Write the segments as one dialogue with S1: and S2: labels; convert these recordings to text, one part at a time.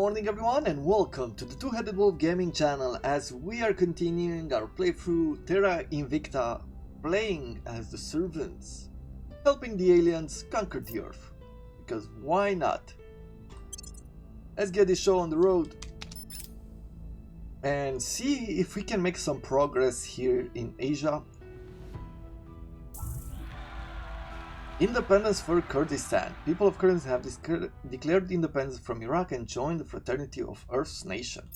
S1: morning everyone, and welcome to the Two-Headed Wolf Gaming channel as we are continuing our playthrough Terra Invicta, playing as the servants, helping the aliens conquer the Earth. Because why not? Let's get this show on the road and see if we can make some progress here in Asia. Independence for Kurdistan. People of Kurdistan have declared independence from Iraq and joined the fraternity of Earth's nation.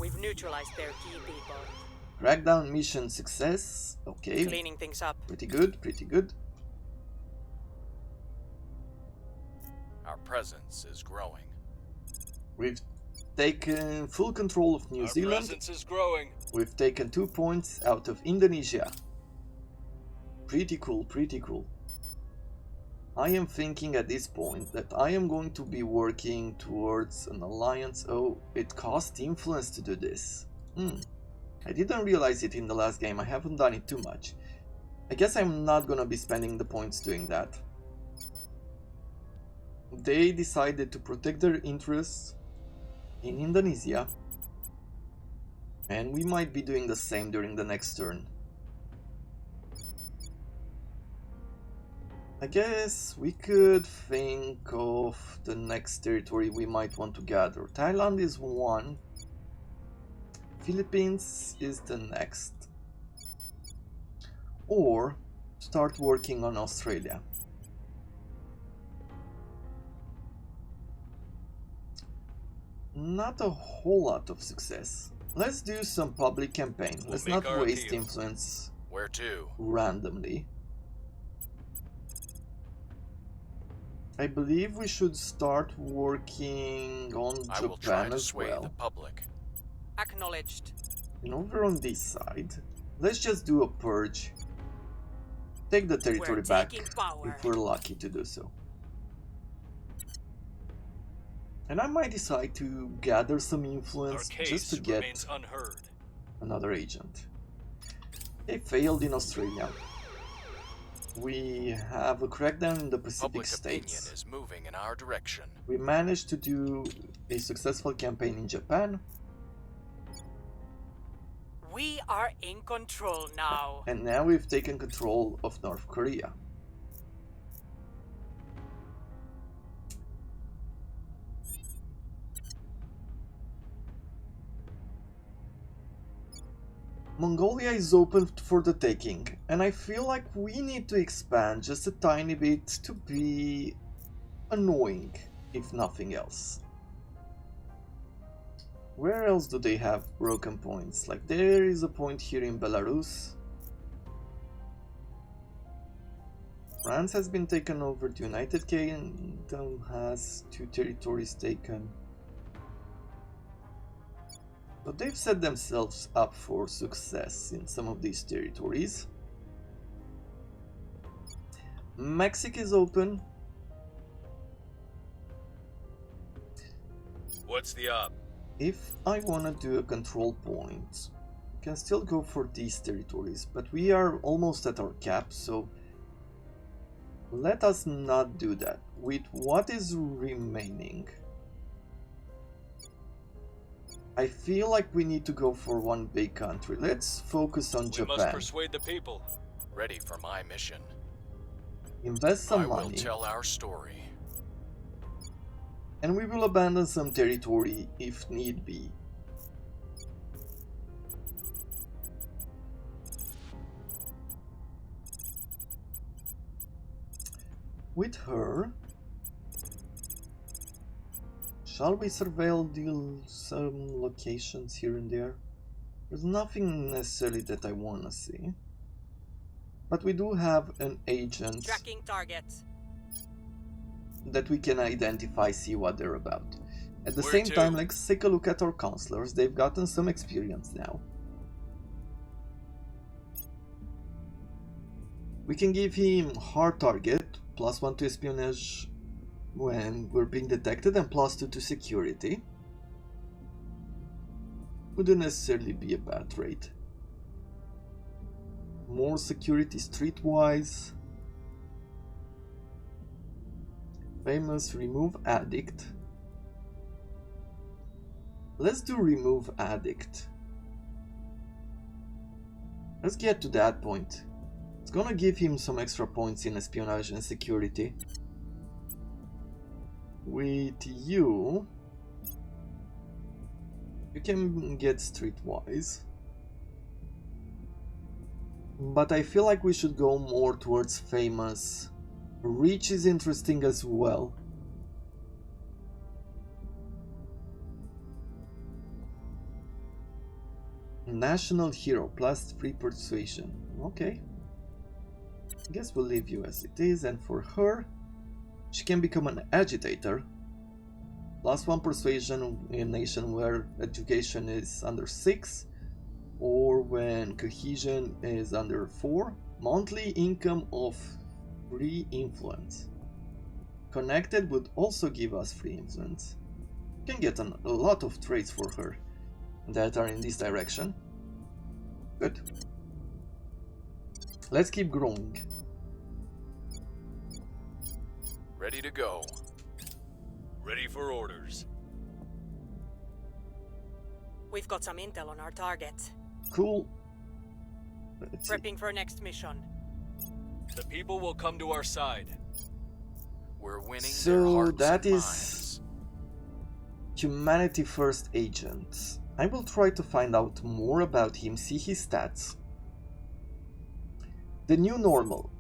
S2: We've neutralized their key people.
S1: Crackdown mission success. Okay.
S2: Cleaning things up.
S1: Pretty good, pretty good.
S3: Our presence is growing.
S1: We've taken full control of New Zealand.
S3: Our presence is growing.
S1: We've taken 2 points out of Indonesia. Pretty cool, pretty cool. I am thinking at this point that I am going to be working towards an alliance. Oh, it costs influence to do this. I didn't realize it in the last game. I haven't done it too much. I guess I'm not gonna be spending the points doing that. They decided to protect their interests in Indonesia, and we might be doing the same during the next turn. I guess we could think of the next territory we might want to gather. Thailand is one. Philippines is the next. Or start working on Australia. Not a whole lot of success. Let's do some public campaign. Let's not waste influence.
S3: Where to?
S1: Randomly. I believe we should start working on
S3: I will
S1: Japan
S3: try to
S1: as
S3: sway
S1: well.
S3: the public.
S2: Acknowledged.
S1: And over on this side, let's just do a purge. Take the territory back if we're lucky to do so. And I might decide to gather some influence just to get another agent. They failed in Australia. We have a crackdown in the Pacific States.
S3: Opinion is moving in our direction.
S1: We managed to do a successful campaign in Japan.
S2: We are in control now.
S1: And now we've taken control of North Korea. Mongolia is open for the taking, and I feel like we need to expand just a tiny bit to be annoying, if nothing else. Where else do they have broken points? Like there is a point here in Belarus. France has been taken over, the United Kingdom has 2 territories taken. But they've set themselves up for success in some of these territories. Mexico is open.
S3: What's the up?
S1: If I want to do a control point, I can still go for these territories, but we are almost at our cap, so let us not do that. With what is remaining, I feel like we need to go for one big country. Let's focus on Japan.
S3: We must persuade the people. Ready for my mission.
S1: Invest some
S3: I will
S1: money.
S3: Tell our story.
S1: And we will abandon some territory if need be. With her, shall we surveil some locations here and there? There's nothing necessarily that I want to see. But we do have an agent
S2: Tracking targets.
S1: that we can identify, see what they're about. At the same time, let's take a look at our counselors. They've gotten some experience now. We can give him hard target, +1 to espionage when we're being detected, and +2 to security. Wouldn't necessarily be a bad trait. More security streetwise. Famous remove addict. let's do remove addict. Let's get to that point. It's gonna give him some extra points in espionage and security. With you, you can get streetwise. But I feel like we should go more towards famous. Reach is interesting as well. National hero plus 3 persuasion. Okay. I guess we'll leave you as it is, and for her, she can become an agitator. Plus 1 persuasion in a nation where education is under 6, or when cohesion is under 4. Monthly income of 3 influence. Connected would also give us 3 influence. Can get a lot of traits for her that are in this direction. Good. Let's keep growing.
S3: Ready to go. Ready for orders.
S2: We've got some intel on our target.
S1: Cool. Let's see.
S2: Prepping for next mission.
S3: The people will come to our side. We're winning their
S1: So
S3: hearts
S1: that
S3: and
S1: is
S3: minds.
S1: Humanity First agent. I will try to find out more about him, see his stats. The new normal.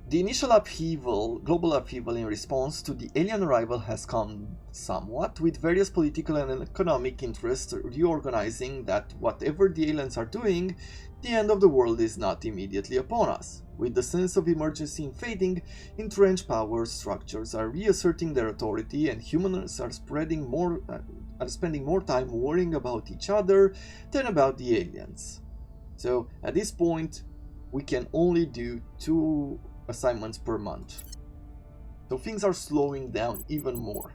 S1: The initial upheaval, global upheaval in response to the alien arrival has come somewhat, with various political and economic interests reorganizing that whatever the aliens are doing, the end of the world is not immediately upon us. With the sense of emergency fading, entrenched power structures are reasserting their authority, and humans are spending more time worrying about each other than about the aliens. So at this point, we can only do 2 assignments per month. So things are slowing down even more.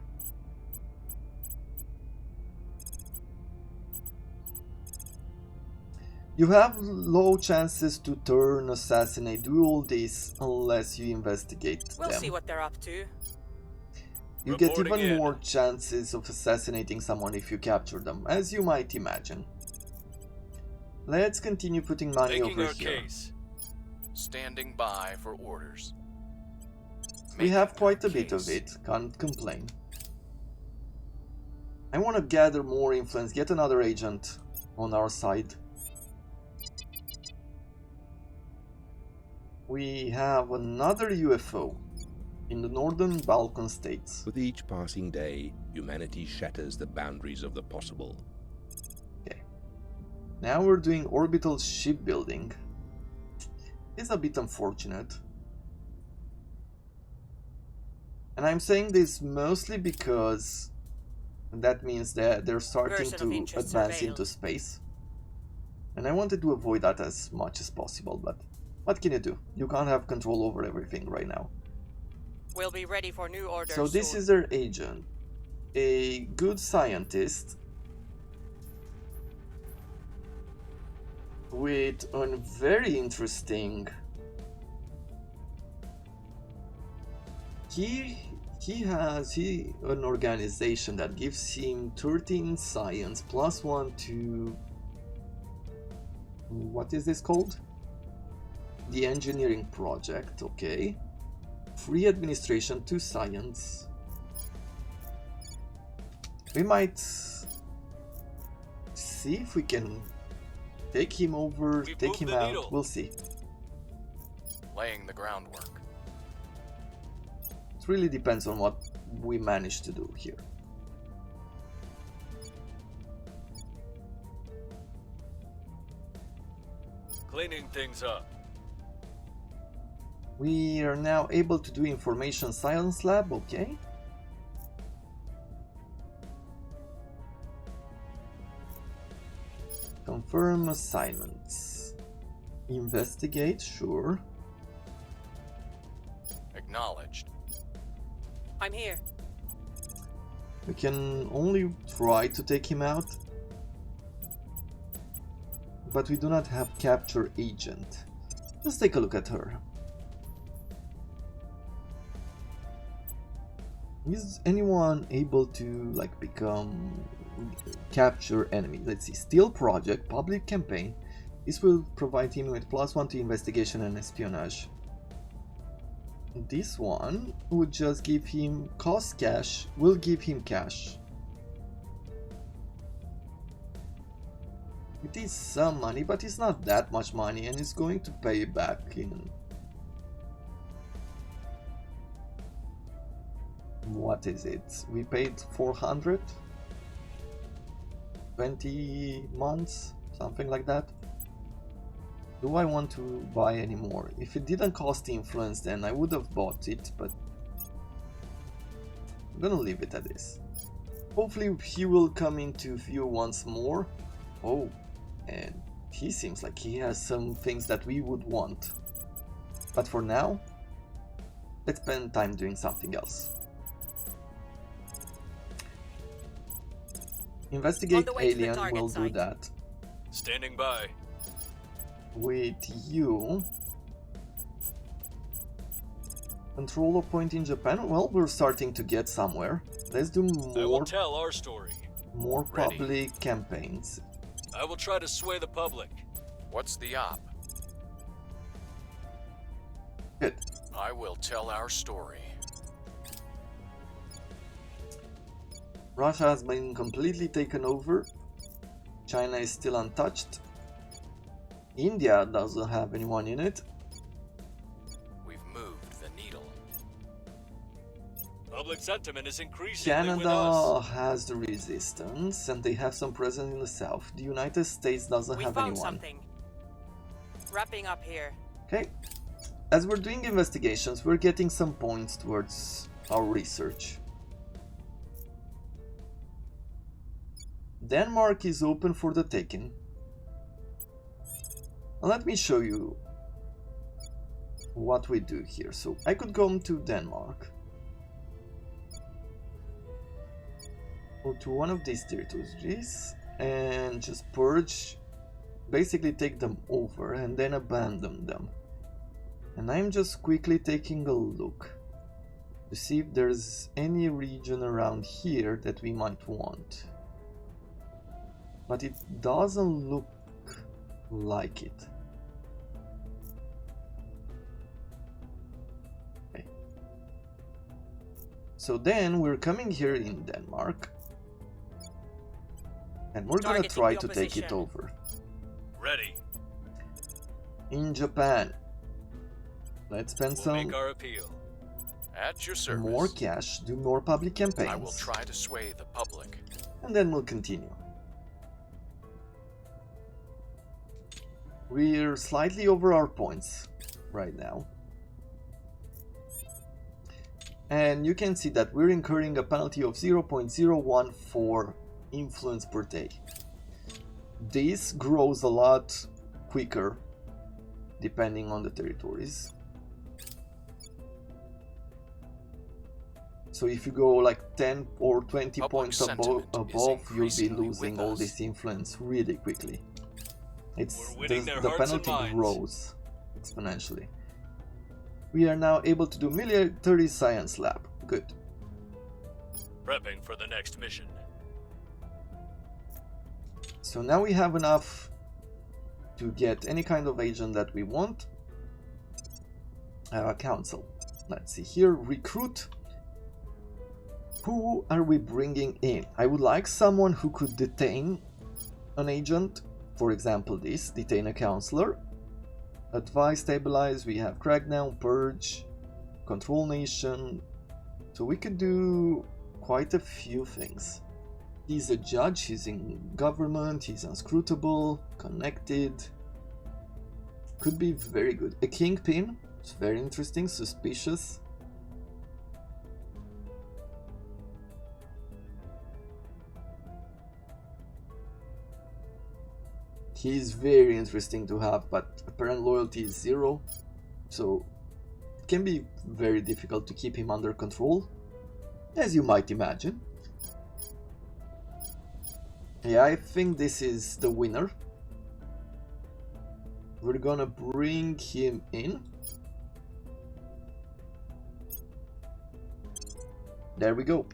S1: You have low chances to turn, assassinate, do all this unless you investigate
S2: We'll
S1: them.
S2: see what they're up to.
S1: You get
S3: Reporting
S1: even
S3: in.
S1: more chances of assassinating someone if you capture them, as you might imagine. Let's continue putting money
S3: Making
S1: over
S3: our
S1: here.
S3: case. Standing by for orders.
S1: We have
S3: Making
S1: quite
S3: our
S1: a bit of
S3: case.
S1: it, can't complain. I want to gather more influence, get another agent on our side. We have another UFO in the northern Balkan states.
S4: With each passing day, humanity shatters the boundaries of the possible.
S1: Okay. Now we're doing orbital shipbuilding. It's a bit unfortunate. And I'm saying this mostly because that means that they're starting
S2: Person of
S1: to
S2: interest
S1: advance
S2: surveilled.
S1: into space. And I wanted to avoid that as much as possible, but what can you do? You can't have control over everything right now.
S2: We'll be ready for new orders
S1: So this
S2: soon.
S1: is their agent. A good scientist with a very interesting... He has an organization that gives him 13 science plus 1 to... What is this called? The engineering project, okay. Free administration to science. We might see if we can take him over,
S3: We've
S1: take
S3: moved
S1: him
S3: the
S1: out,
S3: needle.
S1: we'll see.
S3: Laying the groundwork.
S1: It really depends on what we manage to do here.
S3: Cleaning things up.
S1: We are now able to do information science lab, okay. Confirm assignments. Investigate, sure.
S3: Acknowledged.
S2: I'm here.
S1: We can only try to take him out, but we do not have capture agent. Let's take a look at her. Is anyone able to like become capture enemy. Let's see, Steel Project, Public Campaign. This will provide him with +1 to investigation and espionage. This one would just give him cost cash, will give him cash. It is some money, but it's not that much money, and it's going to pay back in... What is it? We paid 400? 20 months? Something like that? Do I want to buy any more? If it didn't cost influence, then I would have bought it, but I'm gonna leave it at this. Hopefully he will come into view once more. Oh, and he seems like he has some things that we would want. But for now, let's spend time doing something else. Investigate alien, will do that.
S3: Standing by.
S1: With you. Control a point in Japan. Well, we're starting to get somewhere. Let's do
S3: I will tell our story.
S1: More
S3: Ready.
S1: public campaigns.
S3: I will try to sway the public.
S5: What's the op?
S1: Good.
S5: I will tell our story.
S1: Russia has been completely taken over. China is still untouched. India doesn't have anyone in it.
S5: We've moved the needle.
S3: Public sentiment is increasingly with
S1: Canada
S3: us.
S1: has the resistance, and they have some presence in the south. The United States doesn't
S2: We
S1: have
S2: found
S1: anyone.
S2: something. Wrapping up here.
S1: Okay. As we're doing investigations, we're getting some points towards our research. Denmark is open for the taking. Now let me show you what we do here. So I could go to Denmark, go to one of these territories and just purge, basically take them over and then abandon them. And I'm just quickly taking a look to see if there's any region around here that we might want. But it doesn't look like it. Okay. So then we're coming here in Denmark and we're gonna
S2: Targeting
S1: try
S2: the
S1: to take it
S2: opposition.
S1: over.
S3: Ready.
S1: In Japan, let's spend
S3: We'll
S1: some
S3: make our appeal.
S5: At your service.
S1: more cash, do more public campaigns,
S5: I will try to sway the public.
S1: and then we'll continue. We're slightly over our points right now. And you can see that we're incurring a penalty of 0.014 influence per day. This grows a lot quicker depending on the territories. So if you go like 10 or 20
S5: Public
S1: points
S5: sentiment
S1: above,
S5: is
S1: you'll be
S5: increasingly
S1: losing
S5: with
S1: all
S5: us.
S1: this influence really quickly. It's
S3: We're winning their
S1: the
S3: hearts and
S1: penalty
S3: minds.
S1: grows exponentially. We are now able to do military science lab. Good.
S3: Prepping for the next mission.
S1: So now we have enough to get any kind of agent that we want. Council. Let's see here. Recruit. Who are we bringing in? I would like someone who could detain an agent. For example, this. Detain a counselor. Advise, stabilize. We have crackdown, purge, control nation. So we could do quite a few things. He's a judge, he's in government, he's unscrutable, connected. Could be very good. A kingpin, it's very interesting, suspicious. He's very interesting to have, but apparent loyalty is 0, so it can be very difficult to keep him under control, as you might imagine. Yeah, I think this is the winner. We're gonna bring him in. There we go.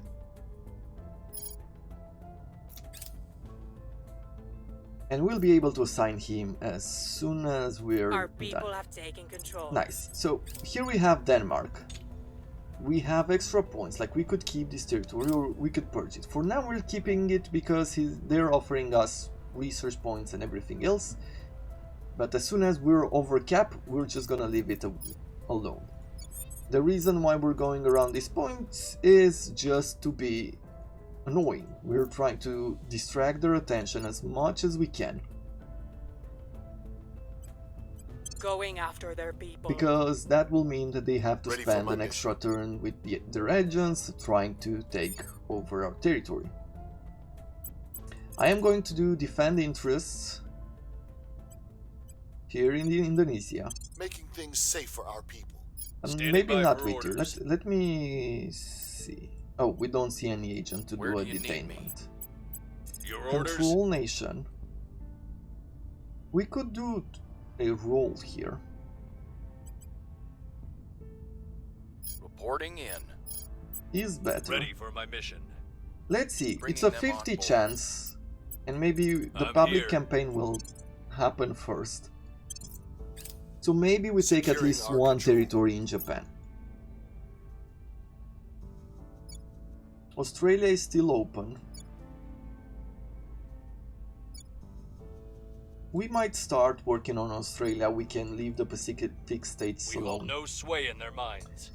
S1: And we'll be able to assign him as soon as we're
S2: Our people
S1: done.
S2: have taken control.
S1: Nice. So here we have Denmark. We have extra points, like we could keep this territory or we could purge it. For now we're keeping it because they're offering us research points and everything else. But as soon as we're over cap, we're just gonna leave it alone. The reason why we're going around these points is just to be annoying. We're trying to distract their attention as much as we can.
S2: Going after their people.
S1: Because that will mean that they have to
S5: Ready for
S1: spend
S5: my
S1: an extra turn with their agents trying to take over our territory. I am going to do defend interests here in Indonesia.
S6: Making things safe for our people.
S3: Standing
S1: Maybe
S3: by
S1: not
S3: for
S1: with you.
S3: orders.
S1: Let me see. Oh, we don't see any agent to
S5: Where
S1: do a
S5: do you need me?
S1: detainment.
S3: Your orders?
S1: Control nation. We could do a roll here.
S5: Reporting in.
S1: Is better.
S3: Ready for my mission.
S1: Let's see.
S5: Bringing
S1: It's a
S5: them on
S1: 50
S5: board.
S1: chance, and maybe the
S3: I'm
S1: public
S3: here.
S1: campaign will happen first. So maybe we take at
S6: Securing
S1: least
S6: our
S1: one
S6: control.
S1: territory in Japan. Australia is still open. We might start working on Australia. We can leave the Pacific states
S3: We hold
S1: alone.
S3: no sway in their minds.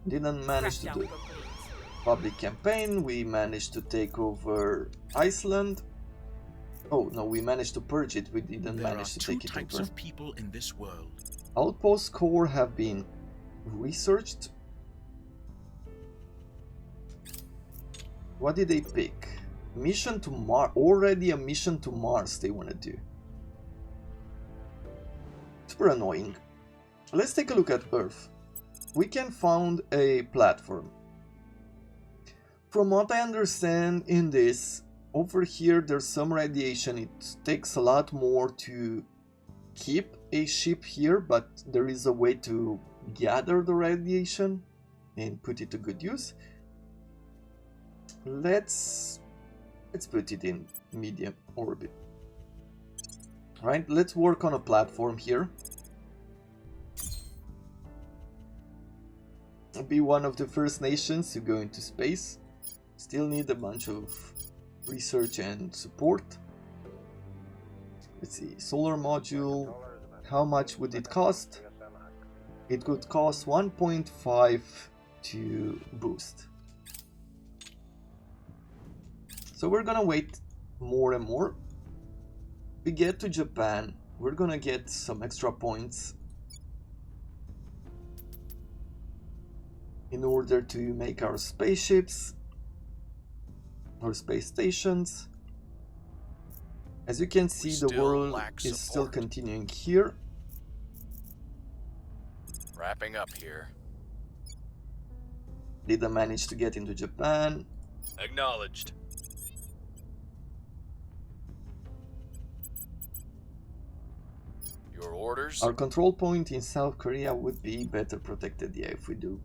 S1: Didn't manage to
S2: Crackdown
S1: do it.
S2: complete.
S1: Public campaign. We managed to take over Iceland. Oh no, we managed to purge it. We didn't
S7: There are
S1: manage to
S7: two
S1: take it
S7: types
S1: over.
S7: of people in this world.
S1: Outpost core have been researched. What did they pick? Mission to Mars. Already a mission to Mars they want to do. Super annoying. Let's take a look at Earth. We can found a platform. From what I understand in this, over here there's some radiation. It takes a lot more to keep a ship here, but there is a way to gather the radiation and put it to good use. Let's put it in medium orbit. Right, let's work on a platform here. Be one of the first nations to go into space. Still need a bunch of research and support. Let's see, solar module. How much would it cost? It would cost 1.5 to boost. So we're gonna wait more and more. We get to Japan, we're gonna get some extra points in order to make our spaceships or space stations. As you can see, the
S5: still
S1: world
S5: lack
S1: is still
S5: support.
S1: continuing here.
S5: Wrapping up here.
S1: Didn't manage to get into Japan.
S3: Acknowledged.
S5: Your orders?
S1: Our control point in South Korea would be better protected, yeah, if we do.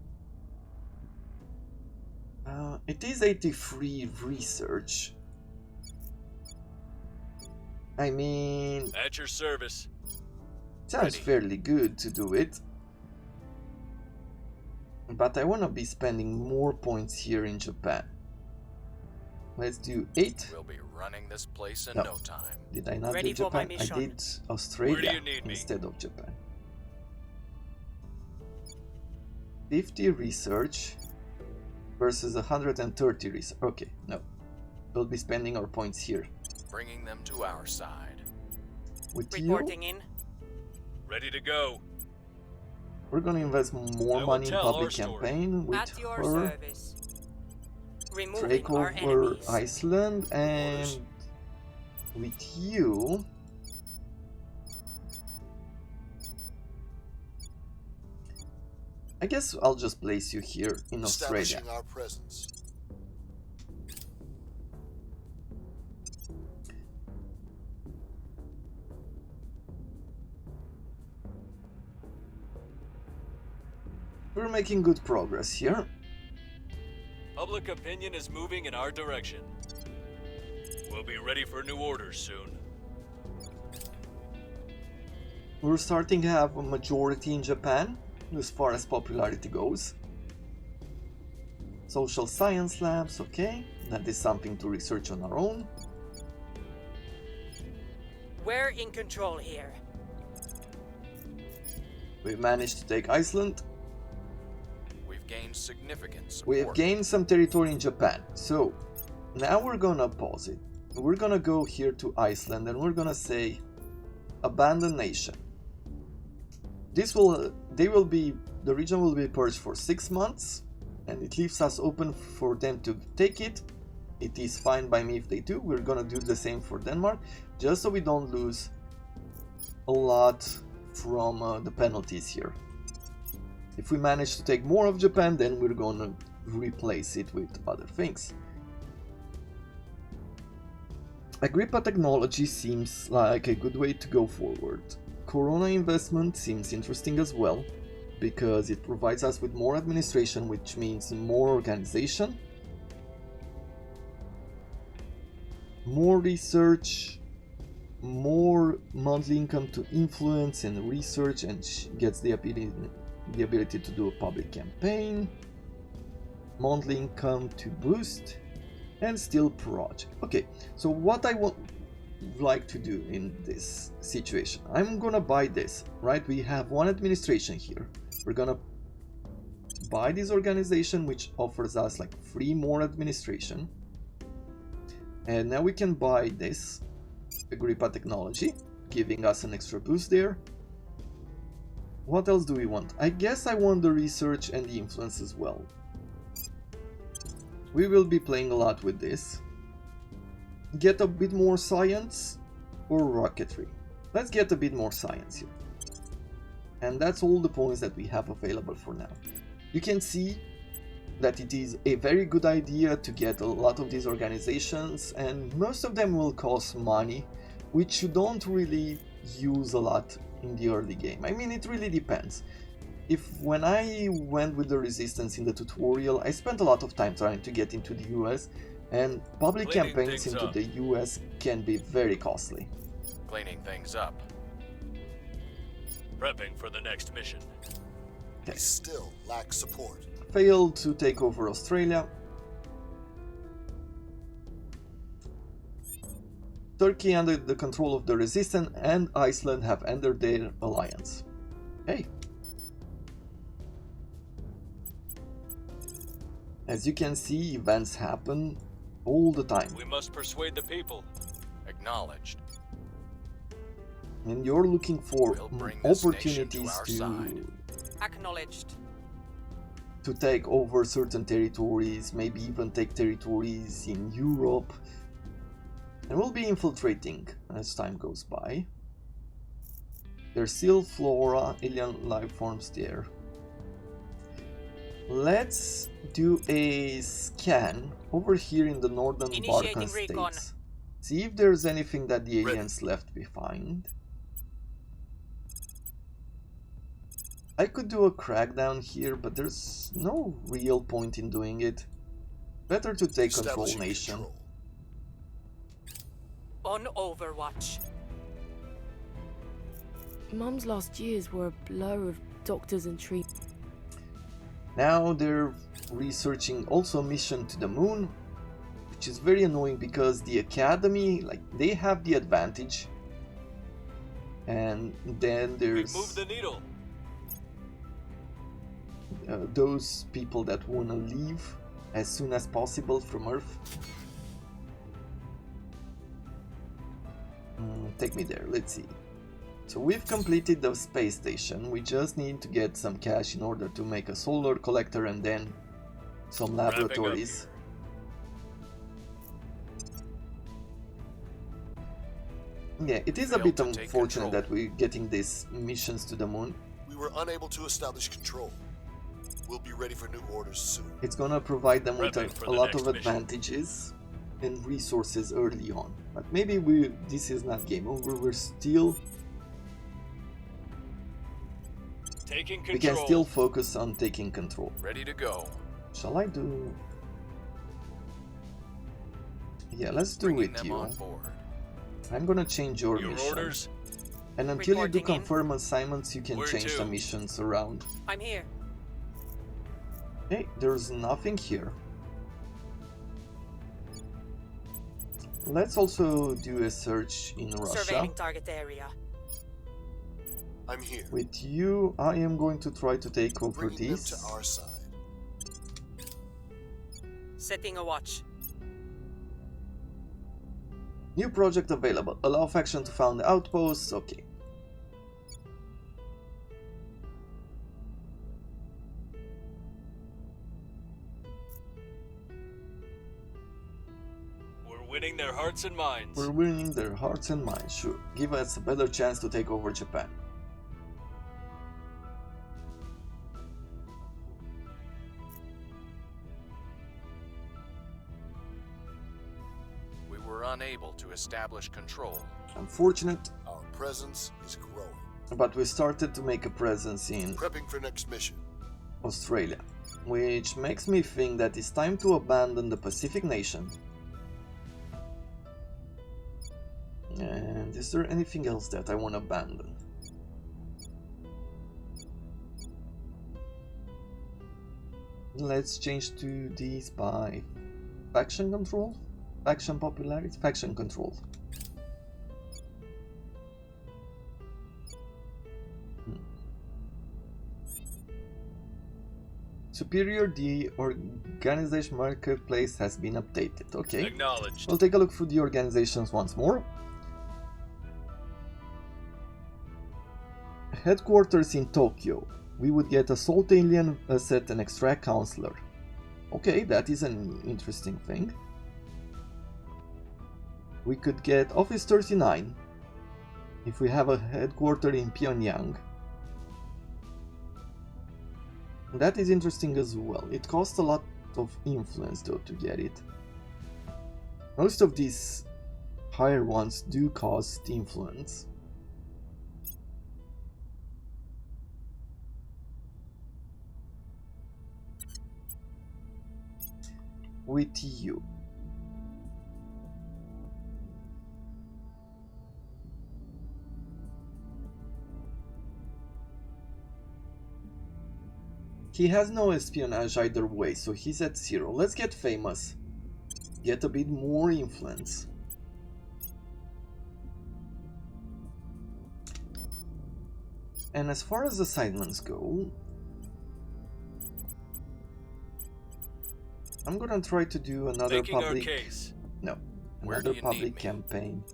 S1: It is 83 research. I mean,
S3: At your service.
S1: sounds
S5: Ready.
S1: fairly good to do it. But I want to be spending more points here in Japan. Let's do 8.
S5: We'll be running this place in
S1: No.
S5: no time.
S1: Did I not
S2: Ready
S1: do
S2: for my
S1: Japan? I
S2: mission.
S1: did Australia
S3: you need me?
S1: instead of Japan. 50 research versus 130 research. Okay, no. We'll be spending our points here.
S5: Bringing them to our side.
S1: With you,
S2: Reporting in.
S3: Ready to go.
S1: we're gonna invest
S3: I
S1: more
S3: will
S1: money in
S3: tell
S1: public
S3: our story.
S1: campaign with
S2: At your
S1: her.
S2: service. Removing
S1: Take
S2: our
S1: over
S2: enemies.
S1: Iceland, and with you I guess I'll just place you here in Australia.
S6: Establishing our presence.
S1: We're making good progress here.
S3: Public opinion is moving in our direction. We'll We'll be ready for new orders soon.
S1: We're starting to have a majority in Japan, as far as popularity goes. Social science labs, okay. That is something to research on our own.
S2: We're in control here.
S1: We managed to take Iceland.
S5: We've gained significant support.
S1: We have gained some territory in Japan. So, now we're gonna pause it. We're gonna go here to Iceland and we're gonna say abandon nation. The region will be purged for 6 months, and it leaves us open for them to take it. It is fine by me if they do. We're gonna do the same for Denmark, just so we don't lose a lot from the penalties here. If we manage to take more of Japan, then we're gonna replace it with other things. Agrippa technology seems like a good way to go forward. Corona investment seems interesting as well, because it provides us with more administration, which means more organization, more research, more monthly income to influence and research, and gets the ability to do a public campaign, monthly income to boost, and still project. Okay, so what I would like to do in this situation, I'm gonna buy this, right? We have one administration here. We're gonna buy this organization, which offers us like 3 more administration, and now we can buy this Agrippa technology, giving us an extra boost there. What else do we want? I guess I want the research and the influence as well. We will be playing a lot with this. Get a bit more science or rocketry. Let's get a bit more science here. And that's all the points that we have available for now. You can see that it is a very good idea to get a lot of these organizations, and most of them will cost money, which you don't really use a lot in the early game. I mean, it really depends. When I went with the Resistance in the tutorial, I spent a lot of time trying to get into the US, and public
S3: Cleaning
S1: campaigns
S3: things
S1: into
S3: up.
S1: the US can be very costly.
S5: Cleaning things up.
S3: Prepping for the next mission.
S6: We still lack support.
S1: Failed to take over Australia. Turkey under the control of the Resistance, and Iceland have ended their alliance. Hey. As you can see, events happen all the time,
S3: We must persuade the people.
S5: Acknowledged.
S1: and you're looking for
S5: We'll bring this nation to
S1: opportunities
S5: our side.
S2: Acknowledged.
S1: to take over certain territories, maybe even take territories in Europe. And we'll be infiltrating as time goes by. There's still flora, alien life forms there. Let's do a scan over here in the northern
S2: Initiating
S1: Balkan
S2: recon.
S1: states. See if there's anything that the
S3: Ready.
S1: aliens left behind. I could do a crackdown here, but there's no real point in doing it. Better to take control
S6: Establishing
S1: nation.
S6: control.
S2: On Overwatch.
S7: Mum's last years were a blur of doctors and treatment.
S1: Now they're researching also a mission to the moon, which is very annoying because the academy, like, they have the advantage, and then
S3: We've
S1: there's
S3: moved the needle.
S1: those people that want to leave as soon as possible from Earth. Take me there, let's see. So we've completed the space station. We just need to get some cash in order to make a solar collector and then some
S3: Wrapping up
S1: laboratories. Yeah, it is a
S5: Failed
S1: bit
S5: to take
S1: unfortunate
S5: control.
S1: that we're getting these missions to the moon.
S6: We were unable to establish control. We'll be ready for new orders soon.
S1: It's gonna provide them with
S3: Prepping for
S1: a
S3: the
S1: lot of
S3: next mission.
S1: advantages and resources early on. But maybe this is not game over. We're still
S3: Taking
S1: we
S3: control.
S1: can still focus on taking control.
S5: Ready to go.
S1: Shall I do? Yeah, let's do
S5: Bringing
S1: it,
S5: them
S1: you.
S5: on board.
S1: I'm gonna change your
S3: Your
S1: mission.
S3: orders?
S1: And until you do
S2: Reporting in.
S1: confirm assignments, you can
S3: Where
S1: change the
S3: to?
S1: missions around.
S2: I'm here.
S1: Hey, there's nothing here. Let's also do a search in Russia.
S2: Surveying target area.
S6: I'm here.
S1: With you, I am going to try to take over
S6: Bringing them
S1: this.
S6: to our side.
S2: Setting a watch.
S1: New project available. Allow faction to found outposts. Okay.
S3: We're winning their hearts and minds.
S1: We're winning their hearts and minds. Sure. Give us a better chance to take over Japan.
S5: We were unable to establish control.
S1: Unfortunate,
S6: Our presence is growing.
S1: but we started to make a presence in
S6: Prepping for next mission.
S1: Australia, which makes me think that it's time to abandon the Pacific nation. And is there anything else that I want to abandon? Let's change to these by faction control, faction popularity, faction control. Superior, the organization marketplace has been updated. Okay.
S3: Acknowledged.
S1: We'll take a look through the organizations once more. Headquarters in Tokyo. We would get Assault Alien Asset and Extract Counselor. Okay, that is an interesting thing. We could get Office 39 if we have a headquarters in Pyongyang. That is interesting as well. It costs a lot of influence though to get it. Most of these higher ones do cost influence. With you. He has no espionage either way, so he's at 0. Let's get famous. Get a bit more influence. And as far as assignments go, I'm gonna try to do another
S3: Making our
S1: public...
S3: case.
S1: No.
S5: Where
S1: Another
S5: do you need
S1: public
S5: me?
S1: campaign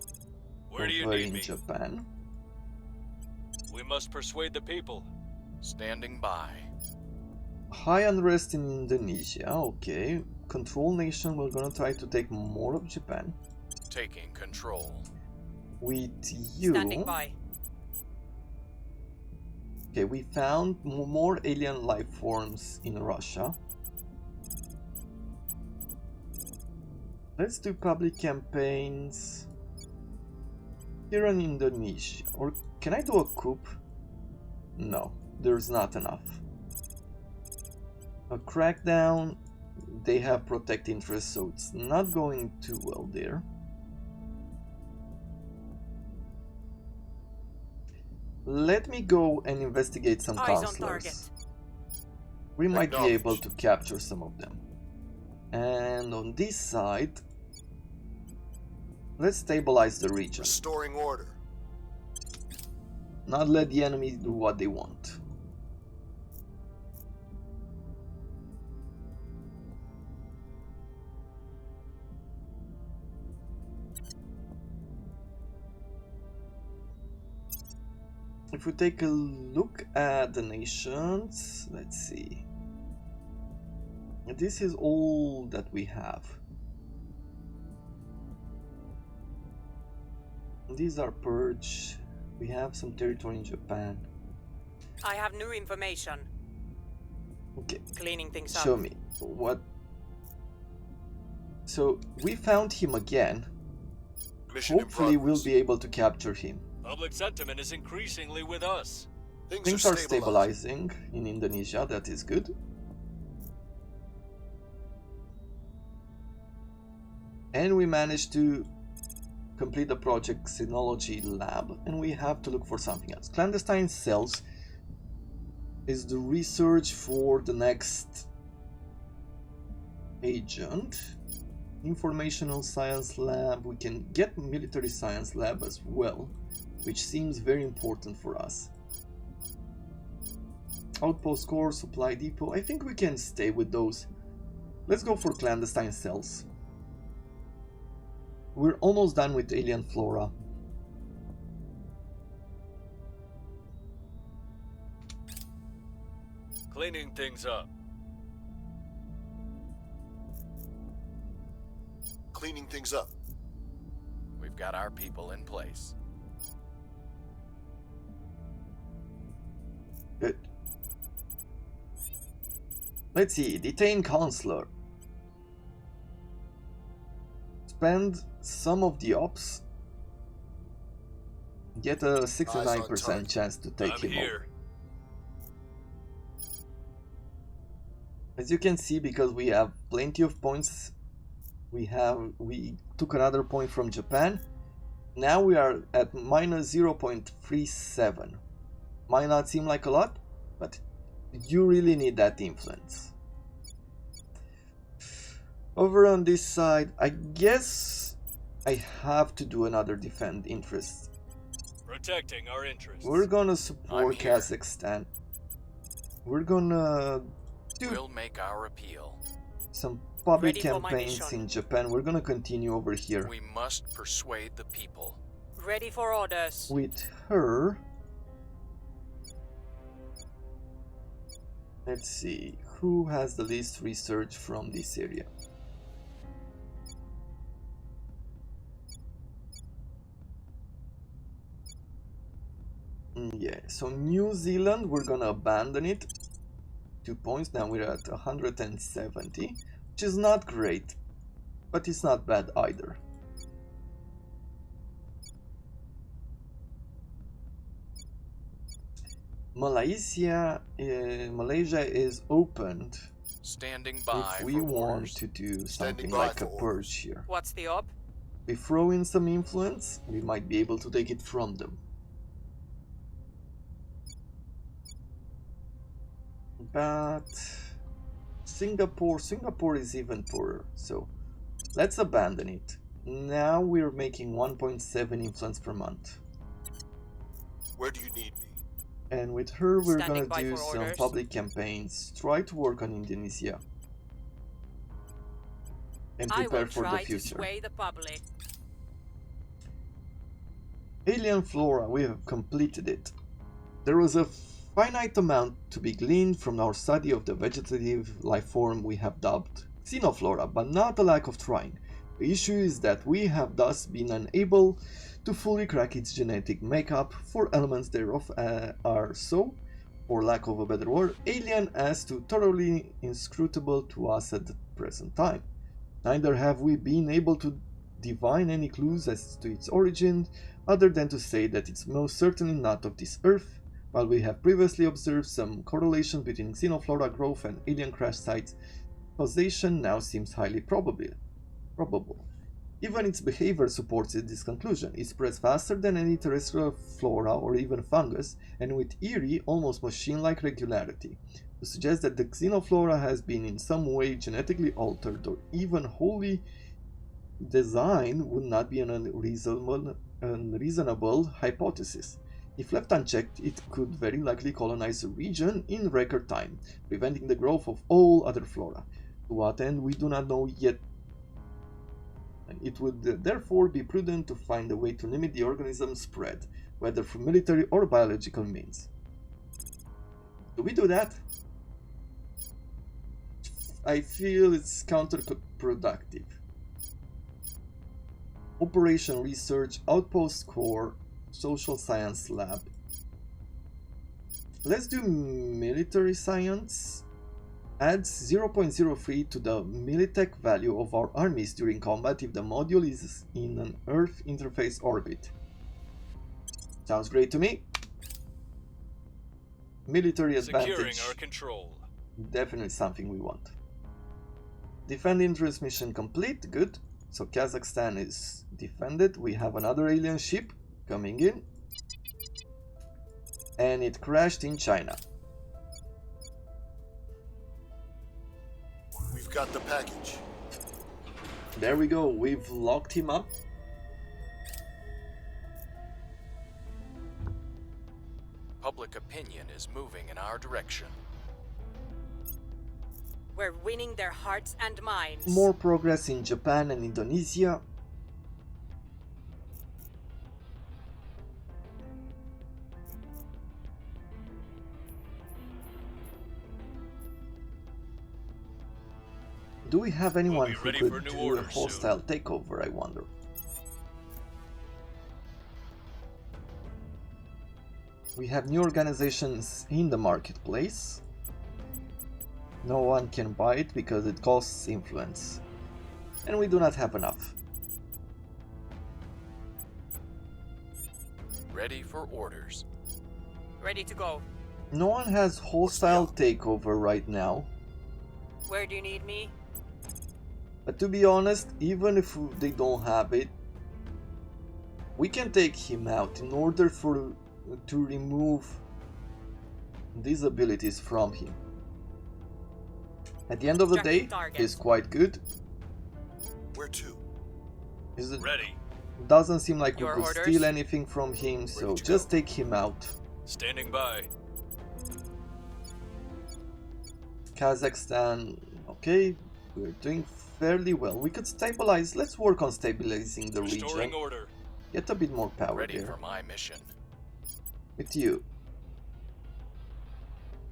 S3: Where do you
S1: over
S3: need
S1: in
S3: me?
S1: Japan.
S3: We must persuade the people.
S5: Standing by.
S1: High unrest in Indonesia, okay. Control nation, we're gonna try to take more of Japan.
S5: Taking control.
S1: With you...
S2: Standing by.
S1: Okay, we found more alien life forms in Russia. Let's do public campaigns here in Indonesia. Or can I do a coup? No, there's not enough. A crackdown, they have protect interests, so it's not going too well there. Let me go and investigate some
S2: Eyes on target.
S1: counselors. We might be able to capture some of them. And on this side, let's stabilize the region.
S6: Restoring order.
S1: Not let the enemy do what they want. If we take a look at the nations, let's see. This is all that we have. These are purge. We have some territory in Japan.
S2: I have new information.
S1: Okay,
S2: Cleaning things up.
S1: show me what. So we found him again.
S6: Mission in
S1: Hopefully we'll
S6: progress.
S1: be able to capture him.
S3: Public sentiment is increasingly with us.
S1: Things are stabilizing in Indonesia, that is good. And we managed to complete the project Xenology Lab, and we have to look for something else. Clandestine cells is the research for the next agent. Informational science lab, we can get military science lab as well, which seems very important for us. Outpost core, supply depot, I think we can stay with those. Let's go for clandestine cells. We're almost done with alien flora.
S3: Cleaning things up.
S6: Cleaning things up.
S5: We've got our people in place.
S1: Good. Let's see, detain counselor. Spend some of the ops. Get a 69% chance to take
S3: I'm
S1: him
S3: here.
S1: over. As you can see, because we have plenty of points, we took another point from Japan. Now we are at minus 0.37. Might not seem like a lot, but you really need that influence. Over on this side, I guess I have to do another defend interest.
S3: Protecting our interests.
S1: We're gonna
S5: I'm
S1: support
S5: here.
S1: Kazakhstan. We're gonna do
S5: We'll make our appeal.
S1: some public
S2: Ready for my
S1: campaigns
S2: mission.
S1: in Japan. We're gonna continue over here
S5: We must persuade the people.
S2: Ready for orders.
S1: with her. Let's see, who has the least research from this area? Yeah, so New Zealand, we're gonna abandon it. 2 points, now we're at 170, which is not great, but it's not bad either. Malaysia is opened
S5: Standing by
S1: if we
S5: for
S1: want
S5: orders.
S1: to do
S6: Standing
S1: something
S6: by
S1: like a
S6: for
S1: purge here.
S2: What's the op?
S1: We throw in some influence, we might be able to take it from them. But Singapore is even poorer, so let's abandon it. Now we're making 1.7 influence per month.
S6: Where do you need me?
S1: And with her, we're
S2: Standing
S1: gonna
S2: by
S1: do
S2: for
S1: some
S2: orders.
S1: public campaigns, try to work on Indonesia, and
S2: I
S1: prepare
S2: will
S1: for the
S2: try to
S1: future.
S2: sway the public.
S1: Alien flora, we have completed it. There was a finite amount to be gleaned from our study of the vegetative life form we have dubbed xenoflora, but not a lack of trying. The issue is that we have thus been unable to fully crack its genetic makeup, for elements thereof are so, for lack of a better word, alien as to thoroughly inscrutable to us at the present time. Neither have we been able to divine any clues as to its origin, other than to say that it's most certainly not of this earth. While we have previously observed some correlation between xenoflora growth and alien crash sites, causation now seems highly probable. Even its behavior supports this conclusion. It spreads faster than any terrestrial flora or even fungus, and with eerie, almost machine-like regularity. To suggest that the xenoflora has been in some way genetically altered or even wholly designed would not be an unreasonable hypothesis. If left unchecked, it could very likely colonize a region in record time, preventing the growth of all other flora. To what end, we do not know yet. It would therefore be prudent to find a way to limit the organism's spread, whether through military or biological means. Do we do that? I feel it's counterproductive. Operation Research, Outpost Core, Social Science Lab. Let's do military science. Adds 0.03 to the militech value of our armies during combat if the module is in an Earth interface orbit. Sounds great to me. Military advantage.
S3: Securing our control.
S1: Definitely something we want. Defend interest mission complete. Good. So Kazakhstan is defended. We have another alien ship coming in. And it crashed in China.
S6: We've got the package.
S1: There we go, we've locked him up.
S5: Public opinion is moving in our direction.
S2: We're winning their hearts and minds.
S1: More progress in Japan and Indonesia. Do we have anyone
S3: be
S1: who
S3: ready
S1: could
S3: for new
S1: do a
S3: orders soon.
S1: hostile takeover, I wonder? We have new organizations in the marketplace. No one can buy it because it costs influence. And we do not have enough.
S5: Ready for orders.
S2: Ready to go.
S1: No one has hostile takeover right now.
S2: Where do you need me?
S1: But to be honest, even if they don't have it, we can take him out in order to remove these abilities from him. At the end of the day,
S2: Tracking target.
S1: he's quite good.
S6: Where to?
S1: It
S3: Ready.
S1: doesn't seem like
S2: Your
S1: we could
S2: orders?
S1: steal anything from him, so
S6: Ready to
S1: just
S6: go.
S1: take him out.
S3: Standing by.
S1: Kazakhstan, okay, we're doing fairly well. We could stabilize, let's work on stabilizing the
S3: Restoring
S1: region.
S3: order.
S1: Get a bit more power
S5: Ready
S1: there.
S5: for my mission.
S1: With you.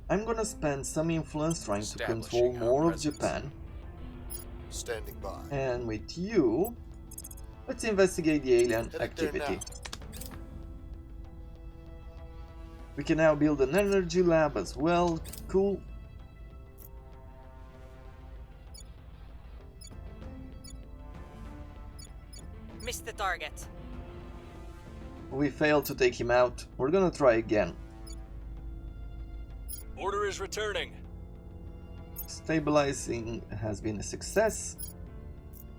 S1: I'm gonna spend some influence trying to control
S5: Establishing our
S1: more of
S5: presence.
S1: Japan.
S6: Standing by.
S1: And with you, let's investigate the alien
S6: Headed
S1: activity.
S6: there now.
S1: We can now build an energy lab as well. Cool.
S2: Missed the target.
S1: We failed to take him out. We're gonna try again.
S3: Order is returning.
S1: Stabilizing has been a success.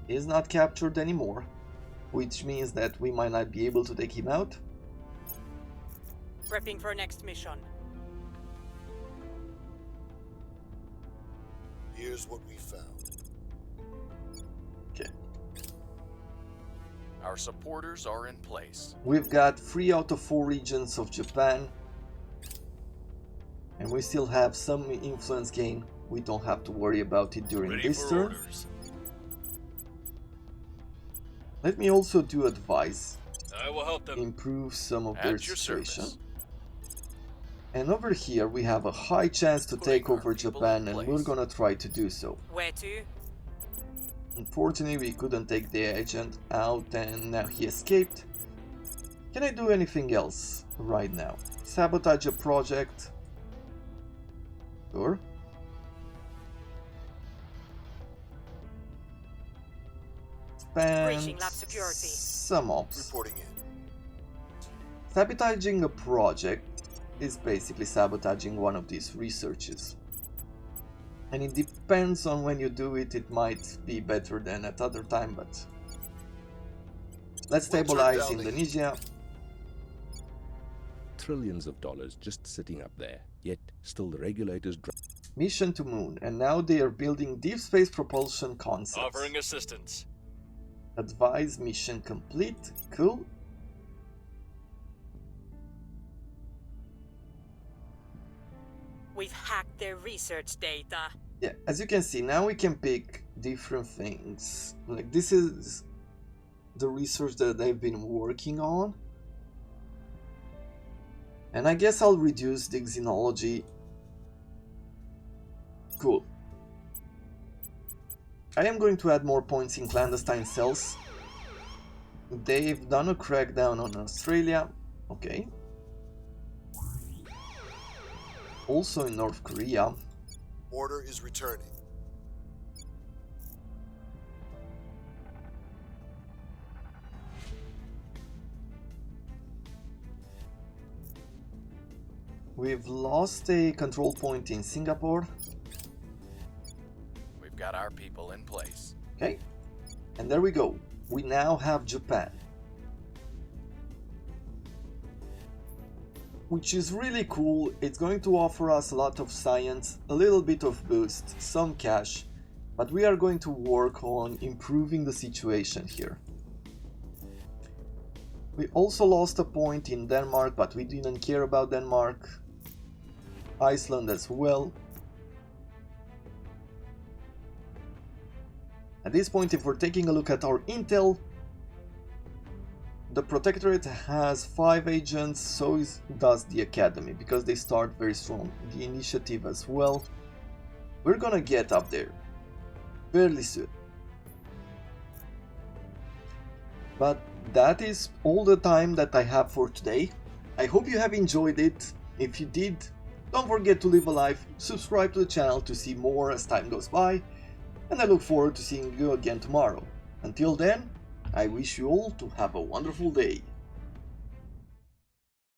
S1: Is not captured anymore, which means that we might not be able to take him out.
S2: Prepping for next mission.
S6: Here's what we found.
S1: Okay.
S5: Our supporters are in place.
S1: We've got 3 out of 4 regions of Japan. And we still have some influence gain. We don't have to worry about it during
S3: Ready
S1: this
S3: for
S1: turn.
S3: orders.
S1: Let me also do advise.
S3: I will help them.
S1: Improve some of their
S5: At your
S1: situation.
S5: service.
S1: And over here we have a high chance to take
S5: Putting our
S1: over
S5: people
S1: Japan,
S5: in
S1: and we're
S5: place.
S1: gonna try to do so.
S2: Where to?
S1: Unfortunately, we couldn't take the agent out, and now he escaped. Can I do anything else right now? Sabotage a project? Sure. Spend
S2: Breaching lab security.
S1: some ops.
S6: Reporting in.
S1: Sabotaging a project is basically sabotaging one of these researches. And it depends on when you do it, it might be better than at other time, but... Let's
S6: We'll turn
S1: stabilize
S6: down the heat.
S1: Indonesia.
S4: Trillions of dollars just sitting up there, yet still the regulators...
S1: Mission to Moon, and now they are building deep space propulsion concepts.
S3: Offering assistance.
S1: Advise mission complete. Cool.
S2: We've hacked their research data.
S1: Yeah, as you can see, now we can pick different things. Like, this is the research that they've been working on. And I guess I'll reduce the xenology. Cool. I am going to add more points in clandestine cells. They've done a crackdown on Australia. Okay. Also in North Korea.
S6: Order is returning.
S1: We've lost a control point in Singapore.
S5: We've got our people in place.
S1: Okay. And there we go. We now have Japan. Which is really cool. It's going to offer us a lot of science, a little bit of boost, some cash, but we are going to work on improving the situation here. We also lost a point in Denmark, but we didn't care about Denmark. Iceland as well. At this point, if we're taking a look at our intel, the Protectorate has 5 agents, so does the Academy, because they start very strong. The Initiative as well. We're gonna get up there fairly soon. But that is all the time that I have for today. I hope you have enjoyed it. If you did, don't forget to leave a like, subscribe to the channel to see more as time goes by, and I look forward to seeing you again tomorrow. Until then, I wish you all to have a wonderful day.